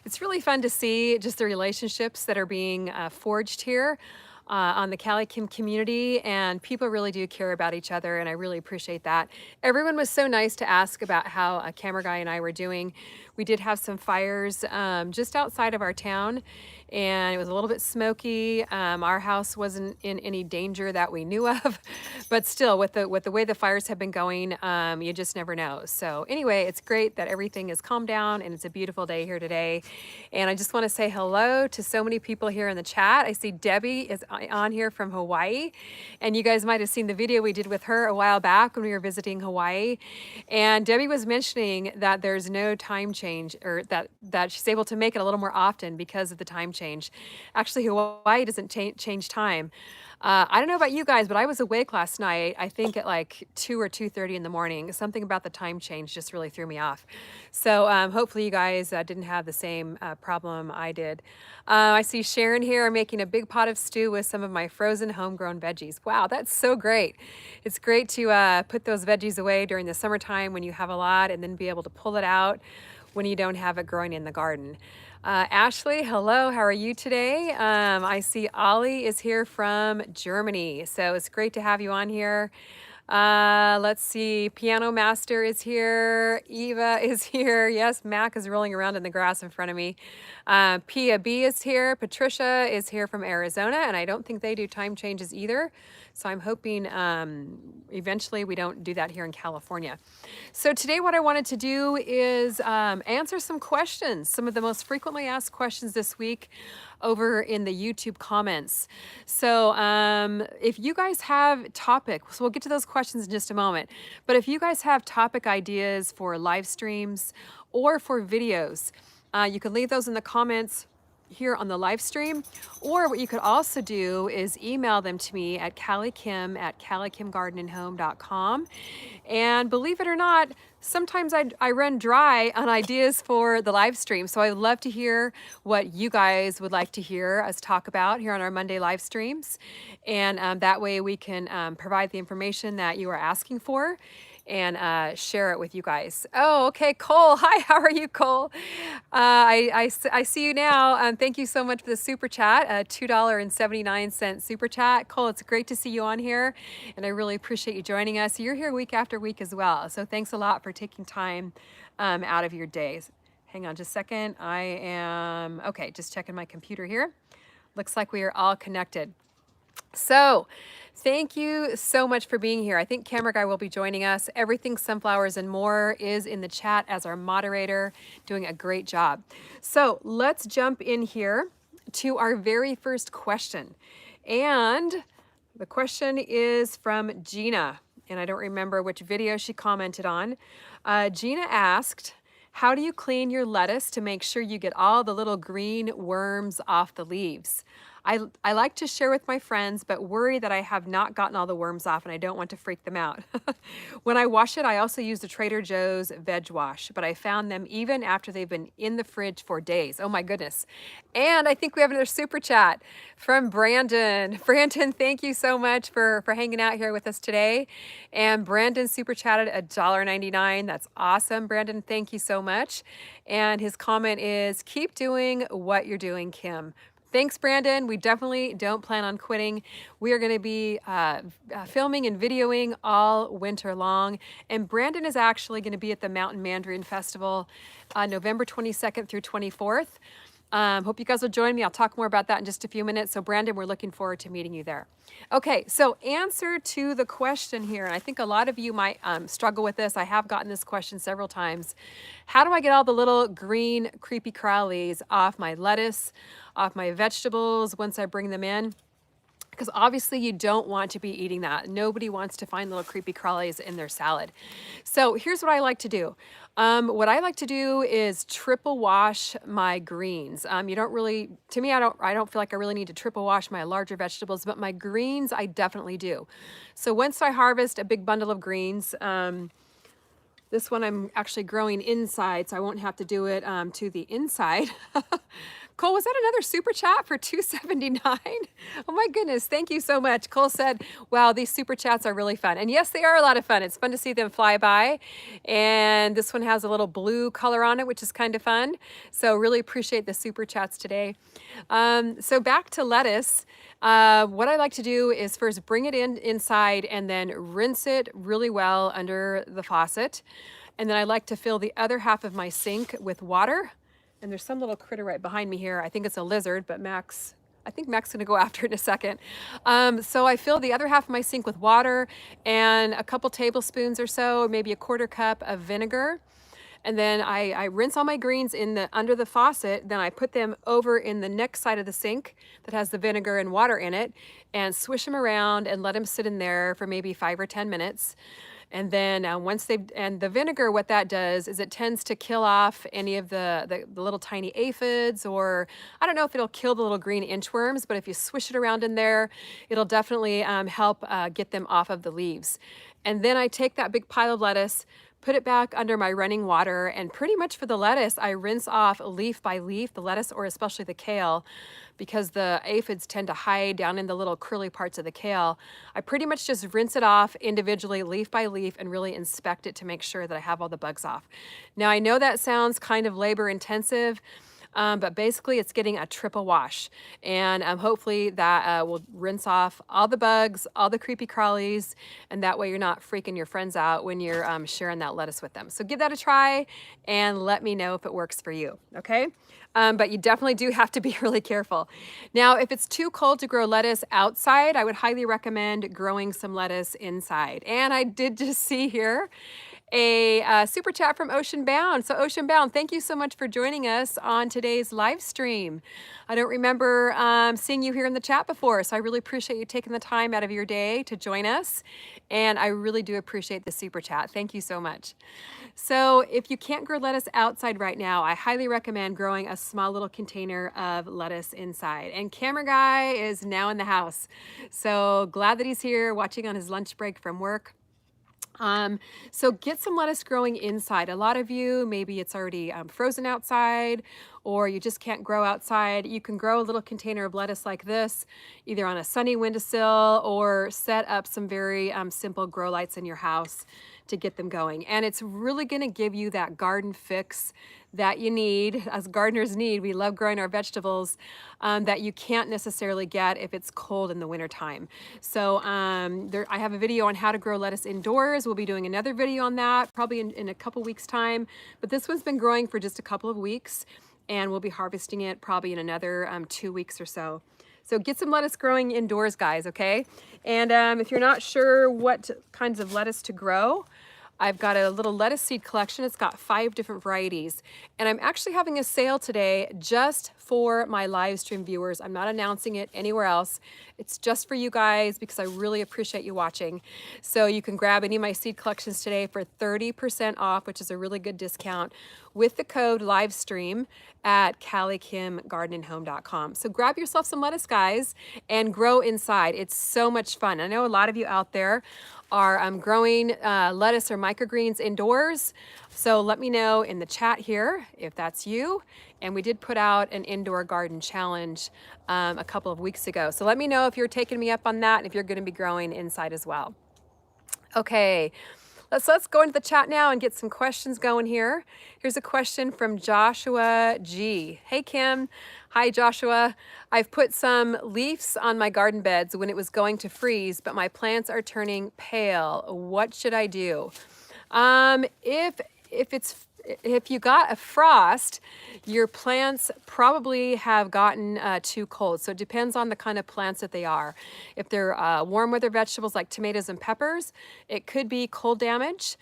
It's really fun to see just the relationships that are being forged here on the CaliKim community, and people really do care about each other, and I really appreciate that. Everyone was so nice to ask about how Camera Guy and I were doing. We did have some fires just outside of our town, and it was a little bit smoky. Our house wasn't in any danger that we knew of, but still, with the way the fires have been going, you just never know. So anyway, it's great that everything is calmed down, and it's a beautiful day here today. And I just want to say hello to so many people here in the chat. I see Debbie is on here from Hawaii, and you guys might have seen the video we did with her a while back when we were visiting Hawaii. And Debbie was mentioning that there's no time change, or that she's able to make it a little more often because of the time change. Actually, Hawaii doesn't change time. I don't know about you guys, but I was awake last night, I think at like 2 or 2:30 in the morning. Something about the time change just really threw me off. So hopefully you guys didn't have the same problem I did. I see Sharon here making a big pot of stew with some of my frozen homegrown veggies. Wow, that's so great. It's great to put those veggies away during the summertime when you have a lot, and then be able to pull it out when you don't have it growing in the garden. Ashley, hello, how are you today? I see Ollie is here from Germany, so it's great to have you on here. Let's see, Piano Master is here, Eva is here, yes, Mac is rolling around in the grass in front of me. Pia B is here, Patricia is here from Arizona, and I don't think they do time changes either. So I'm hoping eventually we don't do that here in California. So today what I wanted to do is answer some questions, some of the most frequently asked questions this week over in the YouTube comments. So if you guys have topics, so we'll get to those questions in just a moment, but if you guys have topic ideas for live streams or for videos, you can leave those in the comments here on the live stream, or what you could also do is email them to me at calikimgardenandhome.com. And believe it or not, sometimes I run dry on ideas for the live stream. So I'd love to hear what you guys would like to hear us talk about here on our Monday live streams. And that way we can provide the information that you are asking for and share it with you guys. Oh, okay, Cole. Hi, how are you, Cole? I see you now. Thank you so much for the super chat, $2.79 super chat. Cole, it's great to see you on here, and I really appreciate you joining us. You're here week after week as well, so thanks a lot for taking time out of your days. Hang on just a second. I am, okay, just checking my computer here. Looks like we are all connected. So thank you so much for being here. I think Camera Guy will be joining us. Everything Sunflowers and More is in the chat as our moderator, doing a great job. So let's jump in here to our very first question. And the question is from Gina, and I don't remember which video she commented on. Gina asked, how do you clean your lettuce to make sure you get all the little green worms off the leaves? I like to share with my friends, but worry that I have not gotten all the worms off and I don't want to freak them out. When I wash it, I also use the Trader Joe's veg wash, but I found them even after they've been in the fridge for days. Oh my goodness. And I think we have another super chat from Brandon. Brandon, thank you so much for hanging out here with us today. And Brandon super chatted $1.99. That's awesome, Brandon. Thank you so much. And his comment is, keep doing what you're doing, Kim. Thanks, Brandon. We definitely don't plan on quitting. We are going to be filming and videoing all winter long. And Brandon is actually going to be at the Mountain Mandarin Festival November 22nd through 24th. Hope you guys will join me. I'll talk more about that in just a few minutes. So Brandon, we're looking forward to meeting you there. Okay, so answer to the question here, and I think a lot of you might struggle with this. I have gotten this question several times. How do I get all the little green creepy crawlies off my lettuce, off my vegetables once I bring them in? Because obviously you don't want to be eating that. Nobody wants to find little creepy crawlies in their salad. So here's what I like to do. What I like to do is triple wash my greens. You don't really, to me, I don't feel like I really need to triple wash my larger vegetables, but my greens I definitely do. So once I harvest a big bundle of greens, this one I'm actually growing inside, so I won't have to do it to the inside. Cole, was that another super chat for 279? Oh my goodness, thank you so much. Cole said, wow, these super chats are really fun. And yes, they are a lot of fun. It's fun to see them fly by. And this one has a little blue color on it, which is kind of fun. So really appreciate the super chats today. So back to lettuce. What I like to do is first bring it inside and then rinse it really well under the faucet. And then I like to fill the other half of my sink with water. And there's some little critter right behind me here. I think it's a lizard, but I think Mac's gonna go after it in a second. So I fill the other half of my sink with water and a couple tablespoons or so, maybe a quarter cup of vinegar. And then I rinse all my greens under the faucet. Then I put them over in the next side of the sink that has the vinegar and water in it and swish them around and let them sit in there for maybe 5 or 10 minutes. And then and the vinegar, what that does is it tends to kill off any of the little tiny aphids, or I don't know if it'll kill the little green inchworms, but if you swish it around in there, it'll definitely help get them off of the leaves. And then I take that big pile of lettuce, put it back under my running water, and pretty much for the lettuce, I rinse off leaf by leaf, the lettuce or especially the kale, because the aphids tend to hide down in the little curly parts of the kale. I pretty much just rinse it off individually, leaf by leaf, and really inspect it to make sure that I have all the bugs off. Now, I know that sounds kind of labor intensive, but basically it's getting a triple wash. And hopefully that will rinse off all the bugs, all the creepy crawlies, and that way you're not freaking your friends out when you're sharing that lettuce with them. So give that a try and let me know if it works for you, okay? But you definitely do have to be really careful. Now, if it's too cold to grow lettuce outside, I would highly recommend growing some lettuce inside. And I did just see here a super chat from Ocean Bound. So Ocean Bound, thank you so much for joining us on today's live stream. I don't remember seeing you here in the chat before, so I really appreciate you taking the time out of your day to join us. And I really do appreciate the super chat. Thank you so much. So if you can't grow lettuce outside right now, I highly recommend growing a small little container of lettuce inside. And Camera Guy is now in the house. So glad that he's here watching on his lunch break from work. So get some lettuce growing inside. A lot of you, maybe it's already frozen outside, or you just can't grow outside. You can grow a little container of lettuce like this, either on a sunny windowsill or set up some very simple grow lights in your house to get them going. And it's really gonna give you that garden fix that you need, as gardeners need. We love growing our vegetables that you can't necessarily get if it's cold in the wintertime. So I have a video on how to grow lettuce indoors. We'll be doing another video on that probably in a couple weeks time, but this one's been growing for just a couple of weeks and we'll be harvesting it probably in another 2 weeks or so. So get some lettuce growing indoors, guys, okay? And if you're not sure what kinds of lettuce to grow, I've got a little lettuce seed collection. It's got 5 different varieties. And I'm actually having a sale today just for my live stream viewers. I'm not announcing it anywhere else. It's just for you guys because I really appreciate you watching. So you can grab any of my seed collections today for 30% off, which is a really good discount, with the code livestream at CaliKimGardenandHome.com. So grab yourself some lettuce, guys, and grow inside. It's so much fun. I know a lot of you out there are growing lettuce or microgreens indoors. So let me know in the chat here if that's you. And we did put out an indoor garden challenge a couple of weeks ago. So let me know if you're taking me up on that and if you're going to be growing inside as well. Okay. Let's go into the chat now and get some questions going here. Here's a question from Joshua G. Hey, Kim. Hi, Joshua. I've put some leaves on my garden beds when it was going to freeze, but my plants are turning pale. What should I do? If you got a frost, your plants probably have gotten too cold. So it depends on the kind of plants that they are. If they're warm weather vegetables like tomatoes and peppers, it could be cold damage.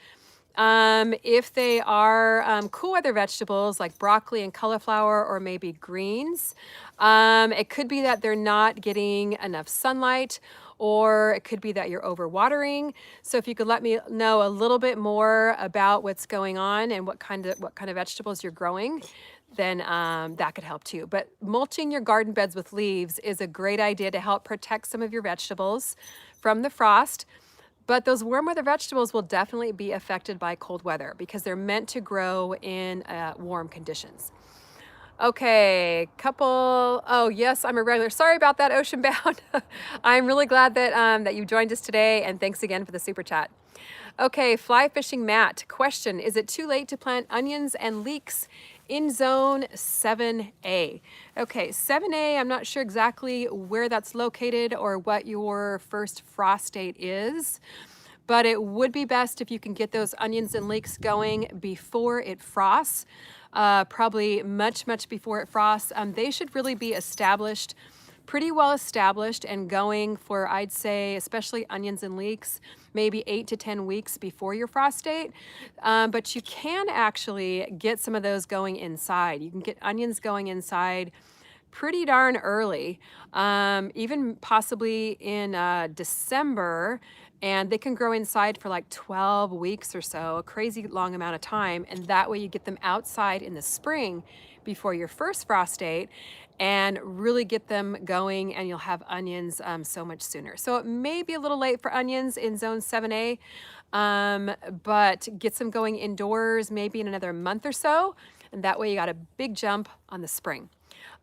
If they are cool weather vegetables like broccoli and cauliflower or maybe greens, it could be that they're not getting enough sunlight, or it could be that you're overwatering. So if you could let me know a little bit more about what's going on and what kind of vegetables you're growing, then that could help too. But mulching your garden beds with leaves is a great idea to help protect some of your vegetables from the frost. But those warm weather vegetables will definitely be affected by cold weather because they're meant to grow in warm conditions. Okay, couple. Oh, yes, I'm a regular. Sorry about that, Ocean Bound. I'm really glad that you joined us today, and thanks again for the super chat. Okay, fly fishing Matt. Question: is it too late to plant onions and leeks in zone 7A? Okay, 7A, I'm not sure exactly where that's located or what your first frost date is, but it would be best if you can get those onions and leeks going before it frosts, probably much before it frosts. They should really be established, pretty well established and going for, I'd say, especially onions and leeks, maybe 8 to 10 weeks before your frost date. But you can actually get some of those going inside. You can get onions going inside pretty darn early, even possibly in December, and they can grow inside for like 12 weeks or so, a crazy long amount of time. And that way you get them outside in the spring before your first frost date and really get them going, and you'll have onions so much sooner. So it may be a little late for onions in zone 7A, but get some going indoors maybe in another month or so, and that way you got a big jump on the spring.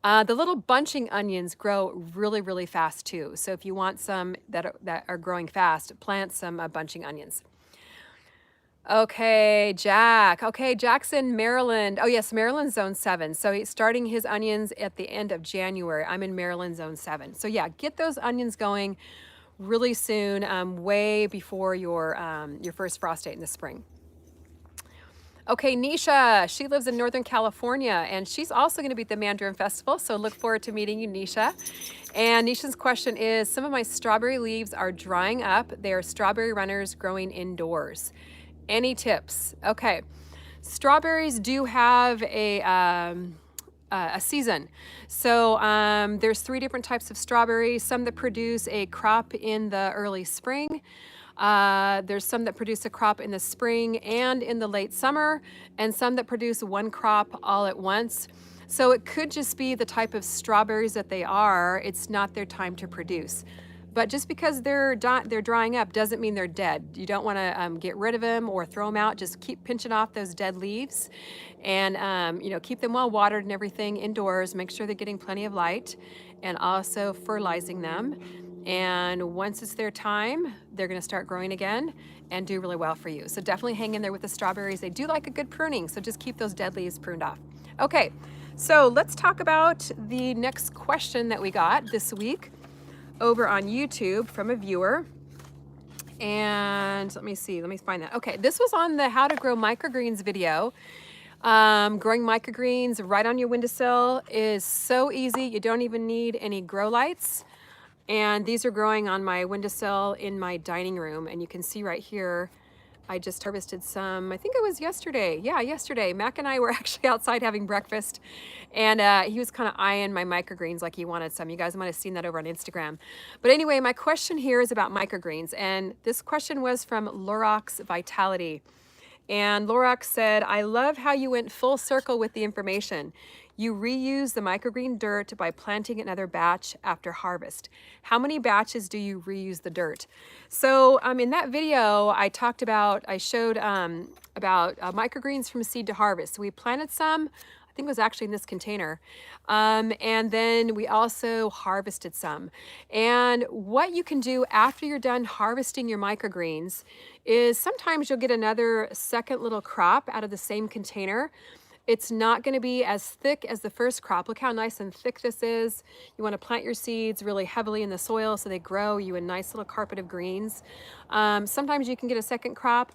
The little bunching onions grow really fast too. So if you want some that are growing fast, plant some bunching onions. Okay, Jack. Okay, Jackson, Maryland. Oh yes, Maryland zone 7. So he's starting his onions at the end of January. I'm in Maryland zone 7. So yeah, get those onions going really soon, way before your first frost date in the spring. Okay, Nisha, she lives in Northern California, and she's also going to be at the Mandarin Festival, so look forward to meeting you, Nisha. And Nisha's question is, some of my strawberry leaves are drying up. They are strawberry runners growing indoors. Any tips? Okay, strawberries do have a season. So there's 3 different types of strawberries, some that produce a crop in the early spring. There's some that produce a crop in the spring and in the late summer, and some that produce one crop all at once. So it could just be the type of strawberries that they are. It's not their time to produce. But just because they're drying up doesn't mean they're dead. You don't want to get rid of them or throw them out. Just keep pinching off those dead leaves, and keep them well watered and everything indoors. Make sure they're getting plenty of light, and also fertilizing them. And once it's their time, they're going to start growing again and do really well for you. So definitely hang in there with the strawberries. They do like a good pruning, so just keep those dead leaves pruned off. Okay, so let's talk about the next question that we got this week over on YouTube from a viewer. And let me find that. Okay, this was on the how to grow microgreens video. Growing microgreens right on your windowsill is so easy. You don't even need any grow lights. And these are growing on my windowsill in my dining room. And you can see right here, I just harvested some, I think it was yesterday. Yeah, yesterday. Mac and I were actually outside having breakfast, and he was kind of eyeing my microgreens like he wanted some. You guys might have seen that over on Instagram. But anyway, my question here is about microgreens, and this question was from Lorax Vitality. And Lorax said, I love how you went full circle with the information. You reuse the microgreen dirt by planting another batch after harvest. How many batches do you reuse the dirt? So in that video, I showed about microgreens from seed to harvest. So we planted some, I think it was actually in this container. And then we also harvested some. And what you can do after you're done harvesting your microgreens is sometimes you'll get another second little crop out of the same container. It's not going to be as thick as the first crop. Look how nice and thick this is. You want to plant your seeds really heavily in the soil so they grow you a nice little carpet of greens. Sometimes you can get a second crop,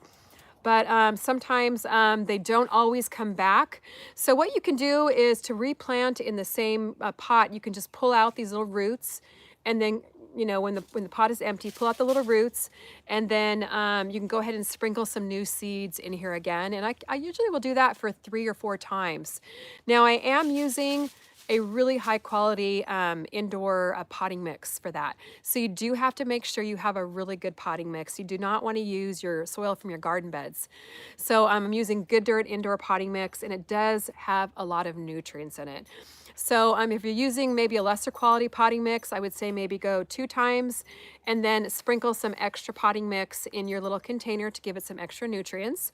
but sometimes they don't always come back. So what you can do is to replant in the same pot, you can just pull out these little roots, and then when the pot is empty, pull out the little roots, and then you can go ahead and sprinkle some new seeds in here again. And I usually will do that for 3 or 4 times. Now I am using a really high quality indoor potting mix for that. So you do have to make sure you have a really good potting mix. You do not want to use your soil from your garden beds. So I'm using Good Dirt indoor potting mix, and it does have a lot of nutrients in it. So if you're using maybe a lesser quality potting mix, I would say maybe go 2 times and then sprinkle some extra potting mix in your little container to give it some extra nutrients.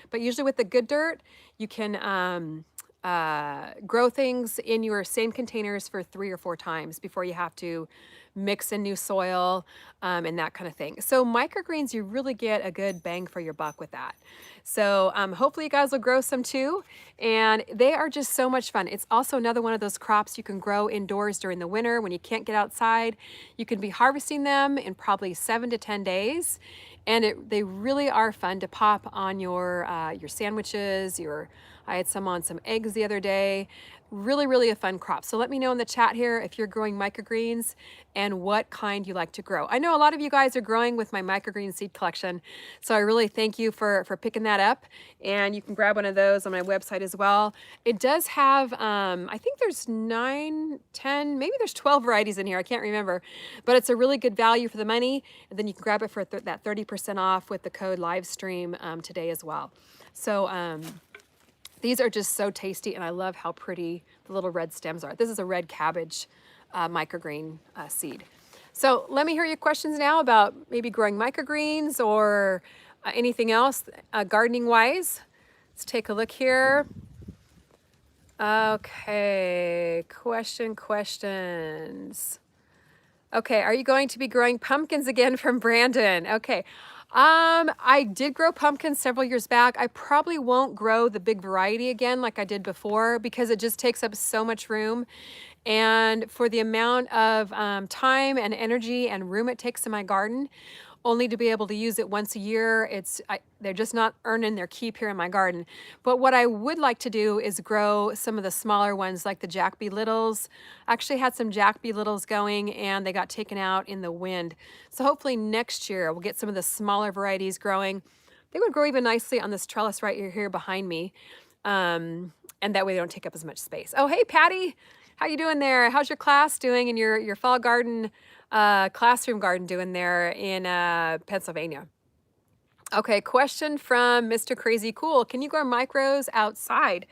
But usually with the Good Dirt, you can grow things in your same containers for 3 or 4 times before you have to mix in new soil and that kind of thing. So microgreens, you really get a good bang for your buck with that. So hopefully you guys will grow some too. And they are just so much fun. It's also another one of those crops you can grow indoors during the winter when you can't get outside. You can be harvesting them in probably 7 to 10 days. And they really are fun to pop on your sandwiches, I had some on some eggs the other day. Really, really a fun crop. So let me know in the chat here if you're growing microgreens and what kind you like to grow. I know a lot of you guys are growing with my microgreen seed collection. So I really thank you for picking that up. And you can grab one of those on my website as well. It does have, I think there's 9, 10, maybe there's 12 varieties in here. I can't remember, but it's a really good value for the money. And then you can grab it for that 30% off with the code livestream today as well. So, these are just so tasty, and I love how pretty the little red stems are. This is a red cabbage microgreen seed. So let me hear your questions now about maybe growing microgreens or anything else gardening-wise. Let's take a look here. Okay, questions. Okay, are you going to be growing pumpkins again from Brandon? Okay. I did grow pumpkins several years back. I probably won't grow the big variety again like I did before because it just takes up so much room. And for the amount of time and energy and room it takes in my garden, only to be able to use it once a year, they're just not earning their keep here in my garden. But what I would like to do is grow some of the smaller ones like the Jack B. Littles. I actually had some Jack B. Littles going and they got taken out in the wind. So hopefully next year we'll get some of the smaller varieties growing. They would grow even nicely on this trellis right here behind me. And that way they don't take up as much space. Oh, hey, Patty, how you doing there? How's your class doing in your fall garden, classroom garden doing there in Pennsylvania? Okay, question from Mr. Crazy Cool. Can you grow micros outside?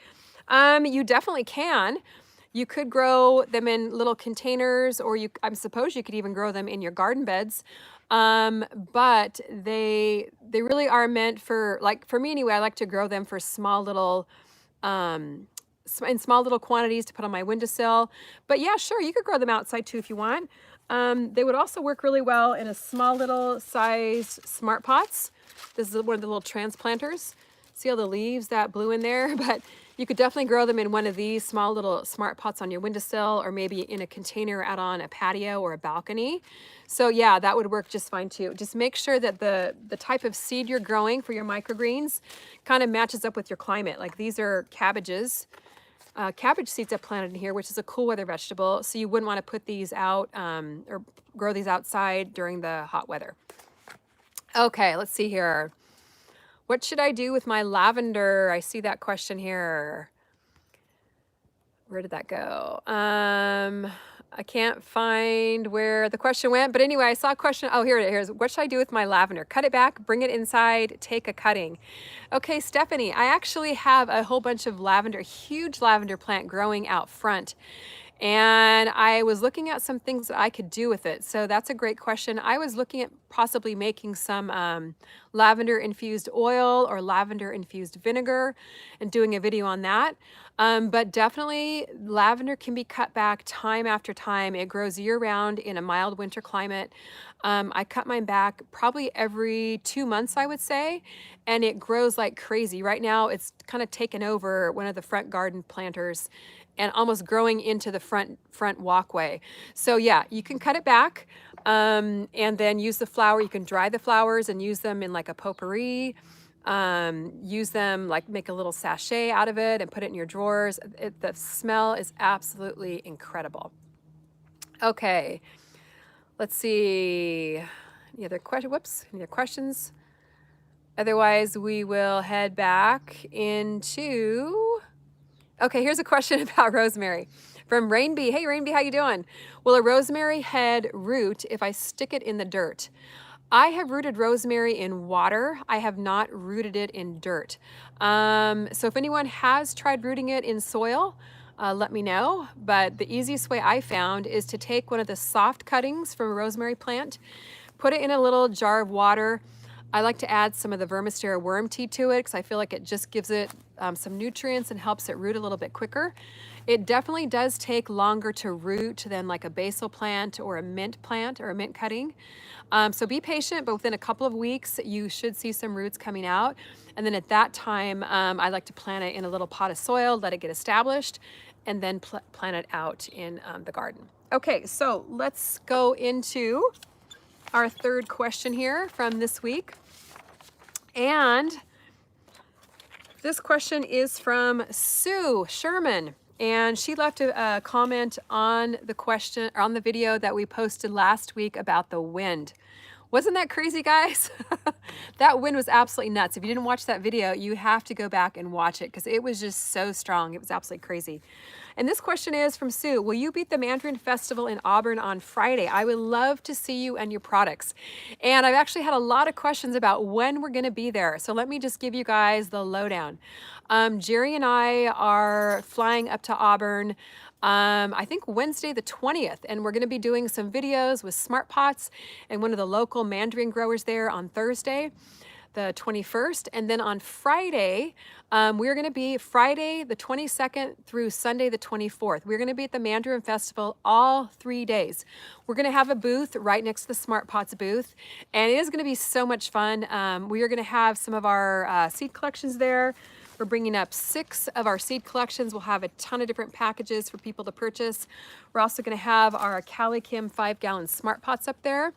You definitely can. You could grow them in little containers, or I suppose you could even grow them in your garden beds. But they really are meant for, like for me anyway, I like to grow them for small little in small little quantities to put on my windowsill. But yeah, sure, you could grow them outside too if you want. They would also work really well in a small little size smart pots. This is one of the little transplanters. See all the leaves that blew in there? But you could definitely grow them in one of these small little smart pots on your windowsill, or maybe in a container out on a patio or a balcony. So yeah, that would work just fine too. Just make sure that the type of seed you're growing for your microgreens kind of matches up with your climate. Like these are cabbages. Cabbage seeds I planted in here, which is a cool weather vegetable. So you wouldn't want to put these out or grow these outside during the hot weather. Okay, let's see here. What should I do with my lavender? I see that question here. Where did that go? I can't find where the question went, but anyway, I saw a question. Oh, here it is. What should I do with my lavender? Cut it back, bring it inside, take a cutting. Okay, Stephanie, I actually have a whole bunch of lavender, huge lavender plant growing out front. And I was looking at some things that I could do with it. So that's a great question. I was looking at possibly making some lavender infused oil or lavender infused vinegar and doing a video on that. But definitely lavender can be cut back time after time. It grows year round in a mild winter climate. I cut mine back probably every 2 months, I would say, and it grows like crazy. Right now, it's kind of taken over one of the front garden planters and almost growing into the front walkway. So yeah, you can cut it back and then use the flower. You can dry the flowers and use them in like a potpourri. Use them, like make a little sachet out of it and put it in your drawers. The smell is absolutely incredible. Okay, let's see. Any other questions? Otherwise, we will head back into... Okay, here's a question about rosemary from Rainby. Hey, Rainby, how you doing? Will a rosemary head root if I stick it in the dirt? I have rooted rosemary in water. I have not rooted it in dirt. So if anyone has tried rooting it in soil, let me know. But the easiest way I found is to take one of the soft cuttings from a rosemary plant, put it in a little jar of water, I like to add some of the vermistera worm tea to it because I feel like it just gives it some nutrients and helps it root a little bit quicker. It definitely does take longer to root than like a basil plant or a mint plant or a mint cutting. So be patient, but within a couple of weeks, you should see some roots coming out. And then at that time, I like to plant it in a little pot of soil, let it get established, and then plant it out in the garden. Okay, so let's go into our third question here from this week. And this question is from Sue Sherman. And she left a comment on the question, on the video that we posted last week about the wind. Wasn't that crazy, guys? That wind was absolutely nuts. If you didn't watch that video, you have to go back and watch it because it was just so strong. It was absolutely crazy. And this question is from Sue. Will you be at the Mandarin Festival in Auburn on Friday? I would love to see you and your products. And I've actually had a lot of questions about when we're going to be there. So let me just give you guys the lowdown. Jerry and I are flying up to Auburn I think Wednesday the 20th, and we're going to be doing some videos with Smart Pots and one of the local Mandarin growers there on Thursday the 21st. And then on Friday, we're going to be Friday the 22nd through Sunday the 24th. We're going to be at the Mandarin Festival all 3 days. We're going to have a booth right next to the Smart Pots booth, and it is going to be so much fun. We are going to have some of our seed collections there. We're bringing up 6 of our seed collections. We'll have a ton of different packages for people to purchase. We're also going to have our CaliKim 5-gallon Smart Pots up there.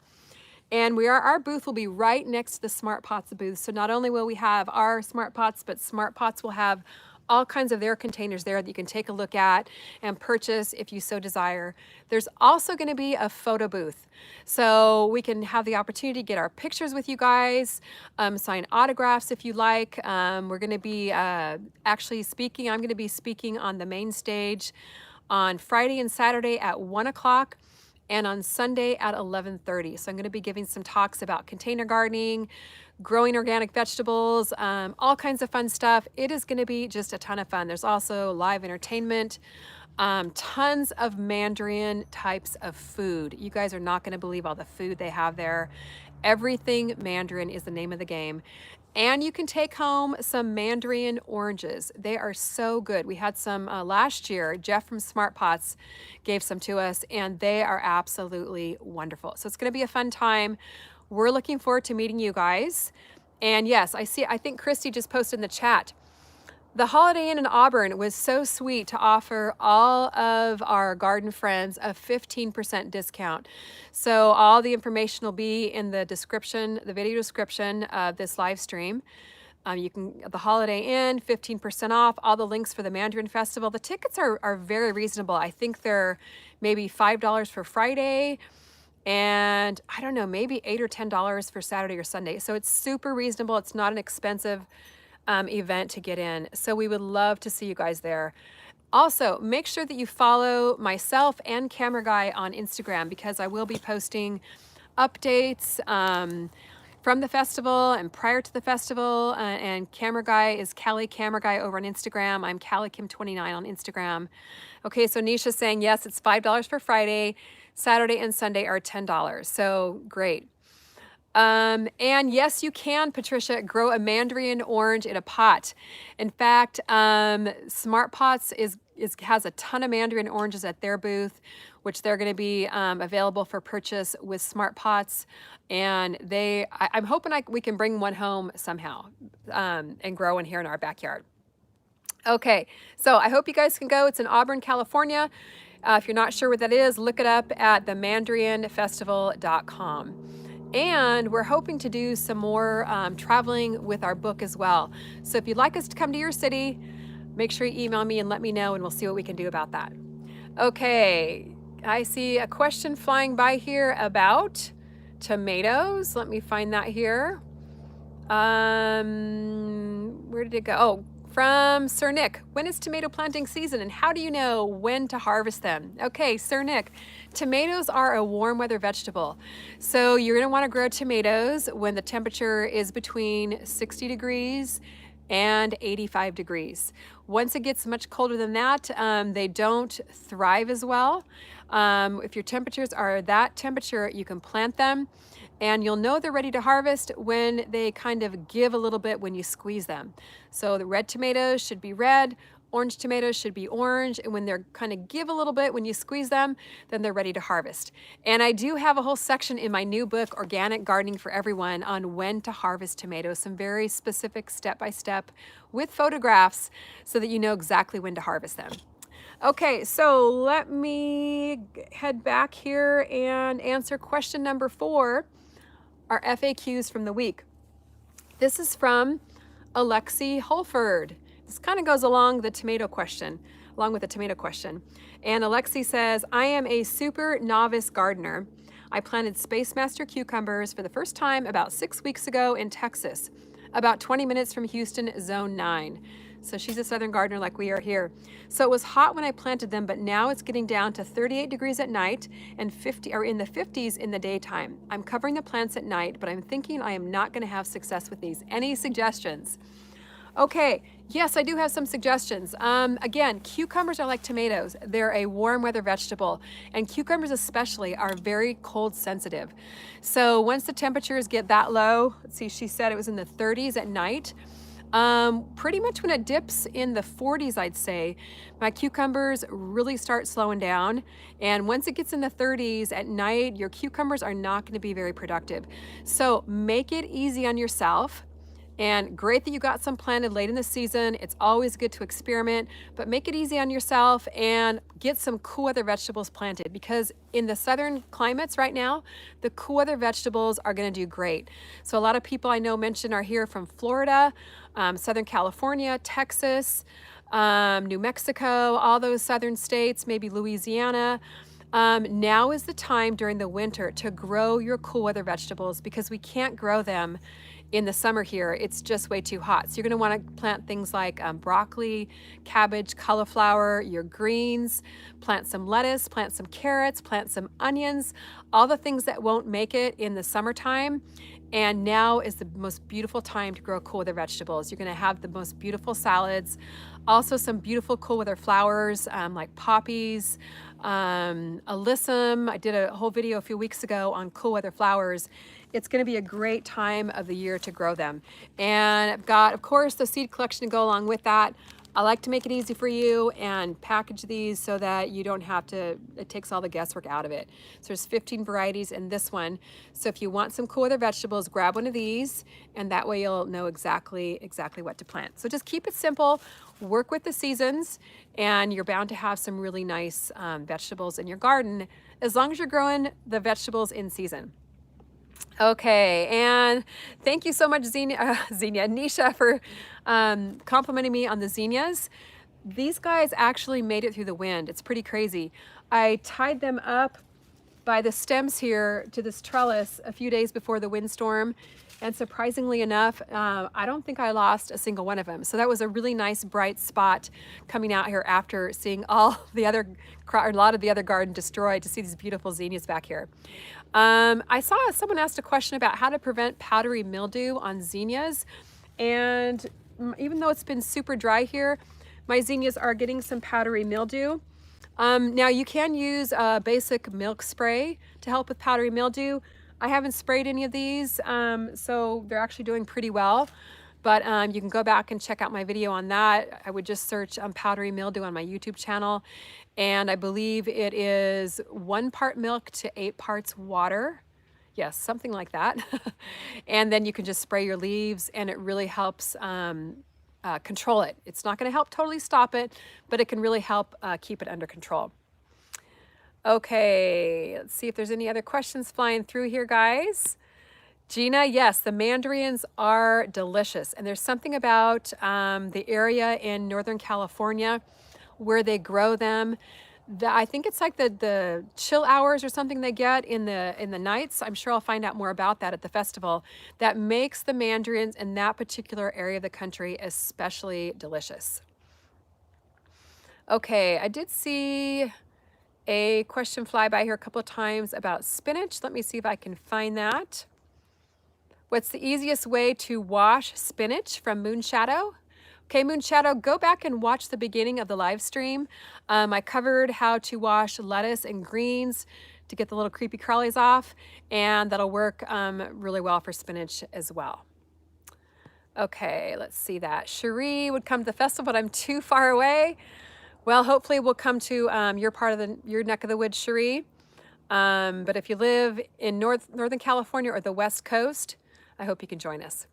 And our booth will be right next to the Smart Pots booth. So not only will we have our Smart Pots, but Smart Pots will have all kinds of their containers there that you can take a look at and purchase if you so desire. There's also going to be a photo booth. So we can have the opportunity to get our pictures with you guys, sign autographs if you like. We're going to be actually speaking. I'm going to be speaking on the main stage on Friday and Saturday at 1 o'clock. And on Sunday at 11:30. So I'm going to be giving some talks about container gardening, growing organic vegetables, all kinds of fun stuff. It is going to be just a ton of fun. There's also live entertainment, tons of Mandarin types of food. You guys are not going to believe all the food they have there. Everything Mandarin is the name of the game. And you can take home some Mandarin oranges. They are so good. We had some last year. Jeff from Smart Pots gave some to us, and they are absolutely wonderful. So it's going to be a fun time. We're looking forward to meeting you guys. And yes, I think Christy just posted in the chat. The Holiday Inn in Auburn was so sweet to offer all of our garden friends a 15% discount. So all the information will be in the description, the video description of this live stream. You can, the Holiday Inn, 15% off, all the links for the Mandarin Festival. The tickets are very reasonable. I think they're maybe $5 for Friday, and I don't know, maybe $8 or $10 for Saturday or Sunday. So it's super reasonable. It's not an expensive event to get in. So we would love to see you guys there. Also, make sure that you follow myself and Camera Guy on Instagram because I will be posting updates from the festival and prior to the festival. And Camera Guy is Cali Camera Guy over on Instagram. I'm CaliKim29 on Instagram. Okay, so Nisha's saying, yes, it's $5 for Friday. Saturday and Sunday are $10. So great. And yes, you can, Patricia, grow a Mandarin orange in a pot. In fact, Smart Pots has a ton of Mandarin oranges at their booth, which they're going to be available for purchase with Smart Pots. And I'm hoping we can bring one home somehow and grow one here in our backyard. Okay, so I hope you guys can go. It's in Auburn, California. If you're not sure what that is, look it up at themandarinfestival.com. And we're hoping to do some more traveling with our book as well. So if you'd like us to come to your city, make sure you email me and let me know, and we'll see what we can do about that. Okay, I see a question flying by here about tomatoes. Let me find that here. Where did it go? Oh, from Sir Nick. When is tomato planting season and how do you know when to harvest them? Okay, Sir Nick, tomatoes are a warm weather vegetable. So you're gonna wanna grow tomatoes when the temperature is between 60 degrees and 85 degrees. Once it gets much colder than that, they don't thrive as well. If your temperatures are that temperature, you can plant them. And you'll know they're ready to harvest when they kind of give a little bit when you squeeze them. So the red tomatoes should be red, orange tomatoes should be orange, and when they're kind of give a little bit when you squeeze them, then they're ready to harvest. And I do have a whole section in my new book, Organic Gardening for Everyone, on when to harvest tomatoes, some very specific step-by-step with photographs so that you know exactly when to harvest them. Okay, so let me head back here and answer question number 4, our FAQs from the week. This is from Alexi Holford. This kind of goes along with the tomato question. And Alexi says, I am a super novice gardener. I planted Space Master cucumbers for the first time about 6 weeks ago in Texas, about 20 minutes from Houston, Zone 9. So she's a southern gardener like we are here. So it was hot when I planted them, but now it's getting down to 38 degrees at night and in the 50s in the daytime. I'm covering the plants at night, but I'm thinking I am not going to have success with these. Any suggestions? Okay, yes, I do have some suggestions. Again, cucumbers are like tomatoes. They're a warm weather vegetable, and cucumbers especially are very cold sensitive. So once the temperatures get that low, let's see, she said it was in the 30s at night. Pretty much when it dips in the 40s, I'd say, my cucumbers really start slowing down. And once it gets in the 30s at night, your cucumbers are not going to be very productive. So make it easy on yourself. And great that you got some planted late in the season. It's always good to experiment, but make it easy on yourself and get some cool weather vegetables planted, because in the southern climates right now, the cool weather vegetables are going to do great. So a lot of people I know mentioned are here from Florida, Southern California, Texas, New Mexico, all those southern states, maybe Louisiana. Now is the time during the winter to grow your cool weather vegetables, because we can't grow them in the summer here. It's just way too hot. So you're going to want to plant things like broccoli, cabbage, cauliflower, your greens, plant some lettuce, plant some carrots, plant some onions, all the things that won't make it in the summertime. And now is the most beautiful time to grow cool weather vegetables. You're going to have the most beautiful salads, also some beautiful cool weather flowers like poppies, alyssum. I did a whole video a few weeks ago on cool weather flowers. It's going to be a great time of the year to grow them. And I've got, of course, the seed collection to go along with that. I like to make it easy for you and package these so that you don't have to, it takes all the guesswork out of it. So there's 15 varieties in this one. So if you want some cool weather vegetables, grab one of these, and that way you'll know exactly what to plant. So just keep it simple, work with the seasons, and you're bound to have some really nice vegetables in your garden, as long as you're growing the vegetables in season. Okay, and thank you so much, Nisha, for complimenting me on the zinnias. These guys actually made it through the wind. It's pretty crazy. I tied them up by the stems here to this trellis a few days before the windstorm, and surprisingly enough, I don't think I lost a single one of them. So that was a really nice bright spot coming out here after seeing all the other, a lot of the other garden destroyed, to see these beautiful zinnias back here. I saw someone asked a question about how to prevent powdery mildew on zinnias, and even though it's been super dry here, my zinnias are getting some powdery mildew. Now you can use a basic milk spray to help with powdery mildew. I haven't sprayed any of these, so they're actually doing pretty well. But you can go back and check out my video on that. I would just search powdery mildew on my YouTube channel. And I believe it is 1 part milk to 8 parts water. Yes, something like that. And then you can just spray your leaves, and it really helps control it. It's not going to help totally stop it, but it can really help keep it under control. Okay, let's see if there's any other questions flying through here, guys. Gina, yes, the mandarins are delicious. And there's something about the area in Northern California where they grow them. I think it's like the chill hours or something they get in the nights. I'm sure I'll find out more about that at the festival. That makes the mandarins in that particular area of the country especially delicious. Okay, I did see a question fly by here a couple of times about spinach. Let me see if I can find that. What's the easiest way to wash spinach from Moonshadow? Okay, Moonshadow, go back and watch the beginning of the live stream. I covered how to wash lettuce and greens to get the little creepy crawlies off, and that'll work really well for spinach as well. Okay, let's see that. Cherie would come to the festival, but I'm too far away. Well, hopefully we'll come to your neck of the woods, Cherie. But if you live in Northern California or the West Coast, I hope you can join us.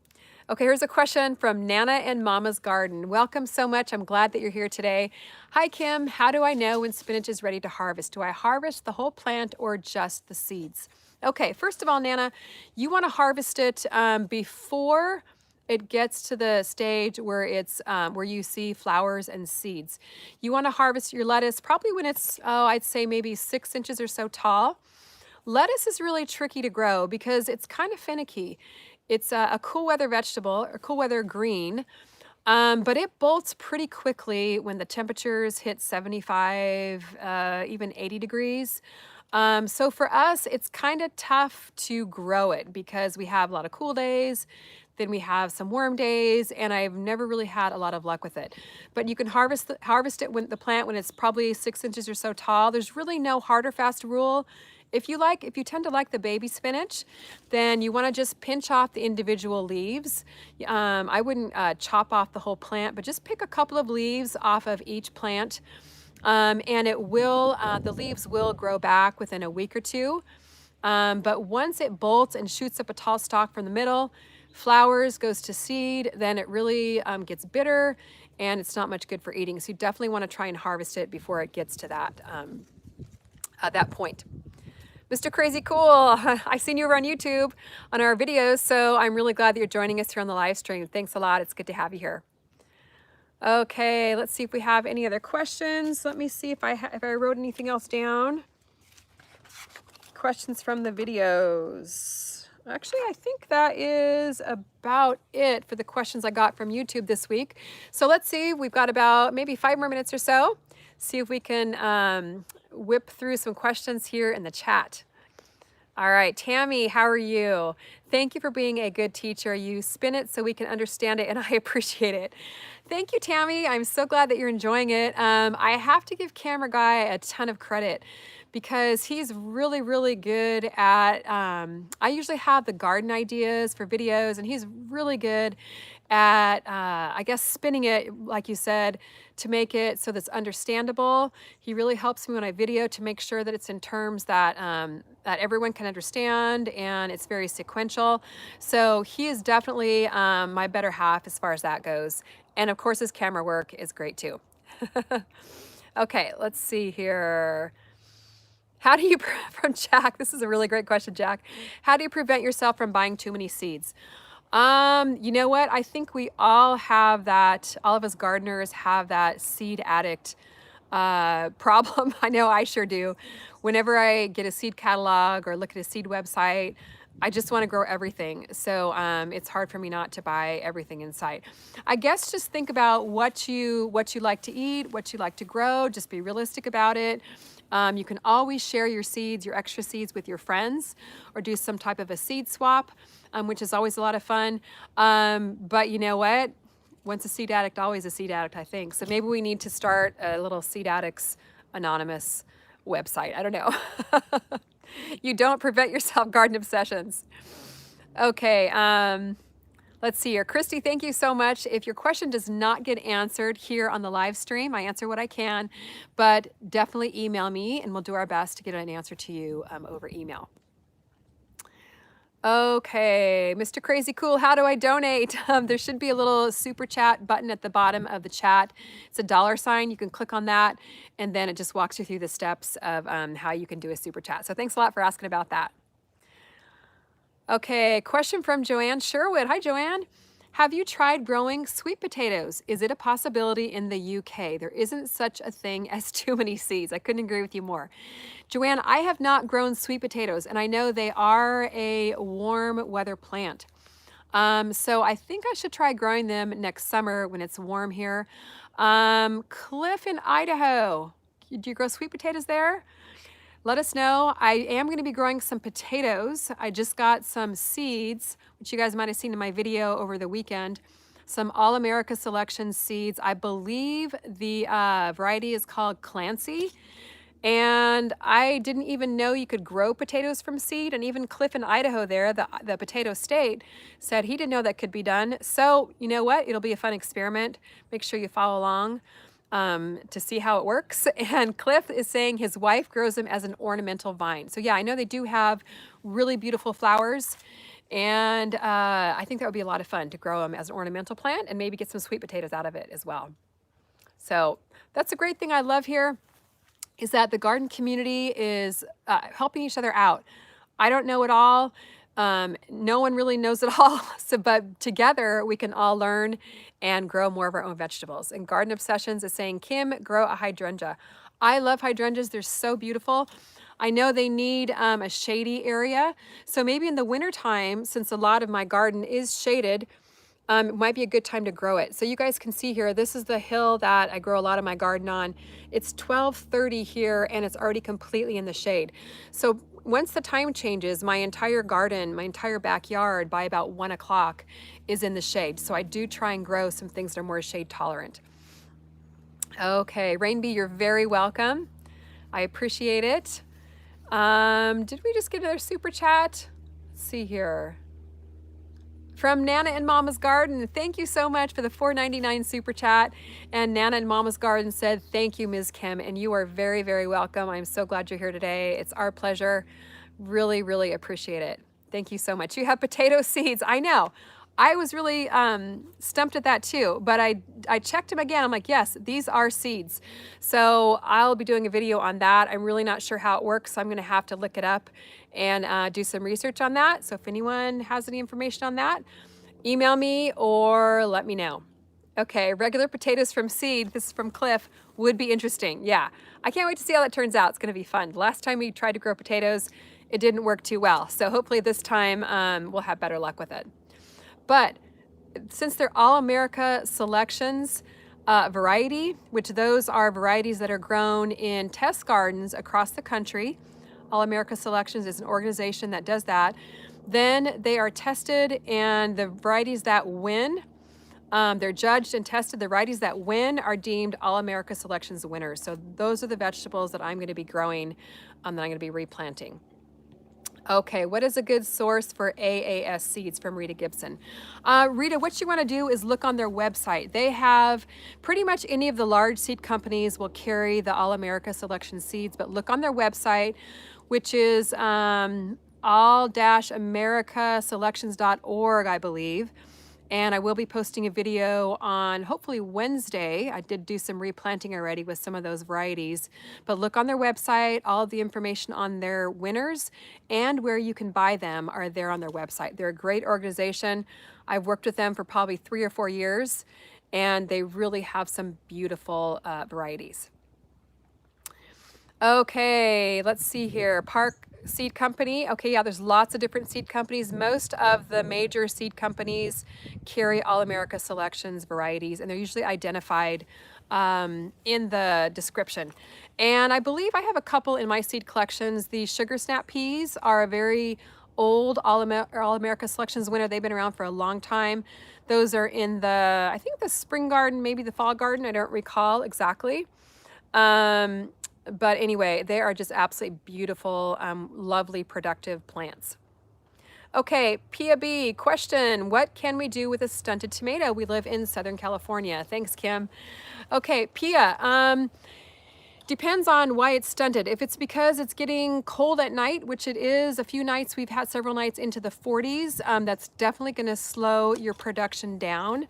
Okay, here's a question from Nana and Mama's Garden. Welcome so much. I'm glad that you're here today. Hi, Kim. How do I know when spinach is ready to harvest? Do I harvest the whole plant or just the seeds? Okay, first of all, Nana, you want to harvest it before it gets to the stage where it's where you see flowers and seeds. You want to harvest your lettuce probably when it's, I'd say maybe 6 inches or so tall. Lettuce is really tricky to grow because it's kind of finicky. It's a cool weather vegetable, or cool weather green, but it bolts pretty quickly when the temperatures hit 75, even 80 degrees. So for us, it's kind of tough to grow it because we have a lot of cool days, then we have some warm days, and I've never really had a lot of luck with it. But you can harvest it when the plant when it's probably 6 inches or so tall. There's really no hard or fast rule. If you tend to like the baby spinach, then you want to just pinch off the individual leaves. I wouldn't chop off the whole plant, but just pick a couple of leaves off of each plant. And the leaves will grow back within a week or two. But once it bolts and shoots up a tall stalk from the middle, flowers, goes to seed, then it really gets bitter and it's not much good for eating. So you definitely want to try and harvest it before it gets to that point. Mr. Crazy Cool, I seen you over on YouTube on our videos, so I'm really glad that you're joining us here on the live stream. Thanks a lot. It's good to have you here. Okay, let's see if we have any other questions. Let me see if I wrote anything else down. Questions from the videos. Actually, I think that is about it for the questions I got from YouTube this week. So let's see, we've got about maybe 5 more minutes or so. See if we can whip through some questions here in the chat. All right, Tammy, how are you? Thank you for being a good teacher. You spin it so we can understand it, and I appreciate it. Thank you, Tammy. I'm so glad that you're enjoying it. I have to give Camera Guy a ton of credit because he's really, really good at, I usually have the garden ideas for videos, and he's really good at, I guess, spinning it, like you said, to make it so that's understandable. He really helps me when I video to make sure that it's in terms that, that everyone can understand, and it's very sequential. So he is definitely my better half as far as that goes. And of course, his camera work is great too. Okay, let's see here. How do you, from Jack, this is a really great question, Jack. How do you prevent yourself from buying too many seeds? You know what? I think we all have that, all of us gardeners have that seed addict problem. I know I sure do. Whenever I get a seed catalog or look at a seed website, I just want to grow everything. So it's hard for me not to buy everything in sight. I guess just think about what you like to eat, what you like to grow. Just be realistic about it. You can always share your seeds, your extra seeds with your friends, or do some type of a seed swap, which is always a lot of fun. But you know what? Once a seed addict, always a seed addict, I think. So maybe we need to start a little Seed Addicts Anonymous website. I don't know. You don't prevent yourself garden obsessions. Okay, let's see here. Christy, thank you so much. If your question does not get answered here on the live stream, I answer what I can, but definitely email me and we'll do our best to get an answer to you over email. Okay, Mr. Crazy Cool, how do I donate? There should be a little super chat button at the bottom of the chat. It's a $sign. You can click on that, and then it just walks you through the steps of how you can do a super chat. So thanks a lot for asking about that. Okay, question from Joanne Sherwood. Hi, Joanne. Have you tried growing sweet potatoes? Is it a possibility in the UK? There isn't such a thing as too many seeds. I couldn't agree with you more. Joanne, I have not grown sweet potatoes, and I know they are a warm weather plant. So I think I should try growing them next summer when it's warm here. Cliff in Idaho, do you grow sweet potatoes there? Let us know. I am going to be growing some potatoes. I just got some seeds, which you guys might have seen in my video over the weekend. Some All America Selection seeds. I believe the variety is called Clancy. And I didn't even know you could grow potatoes from seed. And even Cliff in Idaho there, the potato state, said he didn't know that could be done. So you know what? It'll be a fun experiment. Make sure you follow along to see how it works. And Cliff is saying his wife grows them as an ornamental vine. So yeah, I know they do have really beautiful flowers. And I think that would be a lot of fun to grow them as an ornamental plant and maybe get some sweet potatoes out of it as well. So that's a great thing I love here, is that the garden community is helping each other out. I don't know it all. No one really knows it all. So, but together we can all learn and grow more of our own vegetables. And Garden Obsessions is saying, Kim, grow a hydrangea. I love hydrangeas. They're so beautiful. I know they need a shady area. So maybe in the wintertime, since a lot of my garden is shaded, it might be a good time to grow it. So you guys can see here, this is the hill that I grow a lot of my garden on. It's 12:30 here and it's already completely in the shade. So once the time changes, my entire garden, my entire backyard by about 1 o'clock is in the shade. So I do try and grow some things that are more shade tolerant. Okay, Rainbee, you're very welcome. I appreciate it. Did we just get another super chat? Let's see here. From Nana and Mama's Garden, thank you so much for the $4.99 super chat. And Nana and Mama's Garden said, thank you, Ms. Kim, and you are very, very welcome. I'm so glad you're here today. It's our pleasure. Really, really appreciate it. Thank you so much. You have potato seeds. I know. I was really stumped at that too, but I checked them again. I'm like, yes, these are seeds. So I'll be doing a video on that. I'm really not sure how it works. So I'm gonna have to look it up and do some research on that. So if anyone has any information on that, email me or let me know. Okay, regular potatoes from seed, this is from Cliff, would be interesting. Yeah, I can't wait to see how that turns out. It's gonna be fun. Last time we tried to grow potatoes, it didn't work too well. So hopefully this time we'll have better luck with it. But since they're All America Selections variety, which those are varieties that are grown in test gardens across the country, All America Selections is an organization that does that, then they are tested, and the varieties that win, they're judged and tested. The varieties that win are deemed All America Selections winners. So those are the vegetables that I'm going to be growing, that I'm going to be replanting. Okay, what is a good source for AAS seeds, from Rita Gibson? Rita, what you want to do is look on their website. They have pretty much any of the large seed companies will carry the All America Selection seeds, but look on their website, which is all-americaselections.org, I believe. And I will be posting a video on hopefully Wednesday. I did do some replanting already with some of those varieties, but look on their website. All of the information on their winners and where you can buy them are there on their website. They're a great organization. I've worked with them for probably 3 or 4 years, and they really have some beautiful varieties. Okay, let's see here. Park Seed Company. Okay, yeah, there's lots of different seed companies. Most of the major seed companies carry All America Selections varieties, and they're usually identified in the description. And I believe I have a couple in my seed collections. The Sugar Snap peas are a very old All America Selections winner. They've been around for a long time. Those are in the, I think the spring garden, maybe the fall garden. I don't recall exactly. But anyway, they are just absolutely beautiful, lovely, productive plants. Okay, Pia B, question, what can we do with a stunted tomato? We live in Southern California. Thanks, Kim. Okay, Pia, depends on why it's stunted. If it's because it's getting cold at night, which it is, a few nights, we've had several nights into the 40s, that's definitely gonna slow your production down.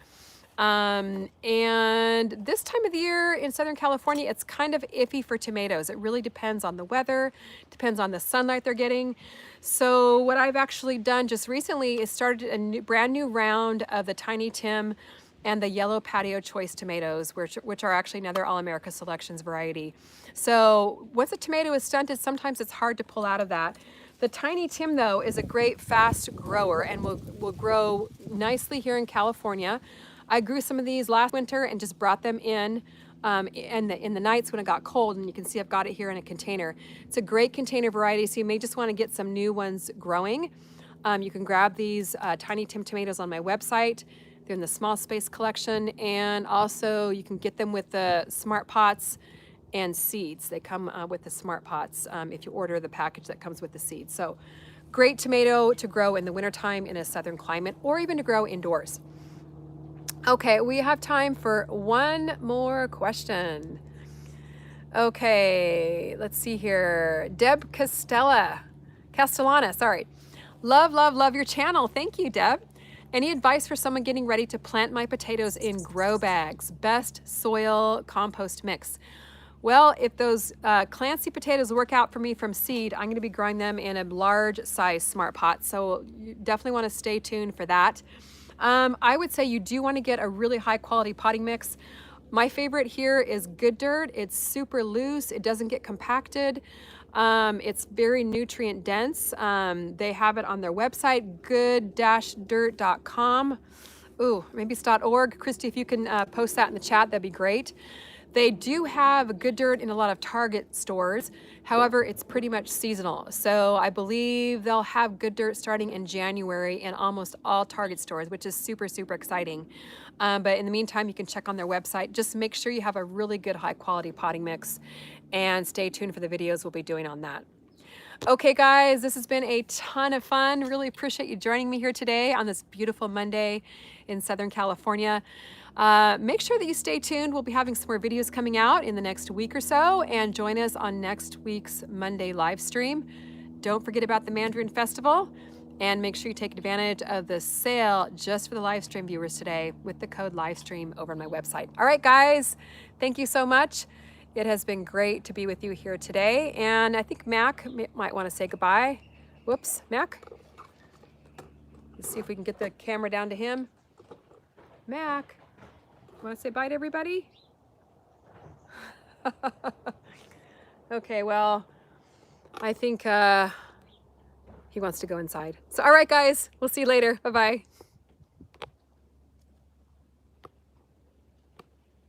And this time of the year in Southern California, it's kind of iffy for tomatoes. It really depends on the weather, depends on the sunlight they're getting. So what I've actually done just recently is started a brand new round of the Tiny Tim and the Yellow Patio Choice tomatoes, which are actually another All America Selections variety. So once a tomato is stunted, sometimes it's hard to pull out of that. The Tiny Tim, though, is a great fast grower and will grow nicely here in California. I grew some of these last winter and just brought them in the nights when it got cold, and you can see I've got it here in a container. It's a great container variety, so you may just want to get some new ones growing. You can grab these Tiny Tim tomatoes on my website. They're in the small space collection, and also you can get them with the smart pots and seeds. They come with the Smart Pots if you order the package that comes with the seeds. So great tomato to grow in the wintertime in a southern climate, or even to grow indoors. Okay, we have time for one more question. Okay, let's see here. Deb Castellana, sorry. Love, love, love your channel. Thank you, Deb. Any advice for someone getting ready to plant my potatoes in grow bags? Best soil compost mix. Well, if those Clancy potatoes work out for me from seed, I'm going to be growing them in a large size Smart Pot. So you definitely want to stay tuned for that. I would say you do want to get a really high quality potting mix. My favorite here is Good Dirt. It's super loose. It doesn't get compacted. It's very nutrient dense. They have it on their website, good-dirt.com. Ooh, maybe it's .org. Christy, if you can post that in the chat, that'd be great. They do have Good Dirt in a lot of Target stores. However, it's pretty much seasonal. So I believe they'll have Good Dirt starting in January in almost all Target stores, which is super, super exciting. But in the meantime, you can check on their website. Just make sure you have a really good high quality potting mix, and stay tuned for the videos we'll be doing on that. Okay, guys, this has been a ton of fun. Really appreciate you joining me here today on this beautiful Monday in Southern California. Make sure that you stay tuned. We'll be having some more videos coming out in the next week or so, and join us on next week's Monday live stream. Don't forget about the Mandarin Festival, and make sure you take advantage of the sale just for the live stream viewers today with the code livestream over on my website. All right, guys, thank you so much. It has been great to be with you here today, and I think Mac might want to say goodbye. Whoops, Mac. Let's see if we can get the camera down to him. Mac. Want to say bye to everybody? Okay, well, I think he wants to go inside. So, all right, guys, we'll see you later. Bye-bye.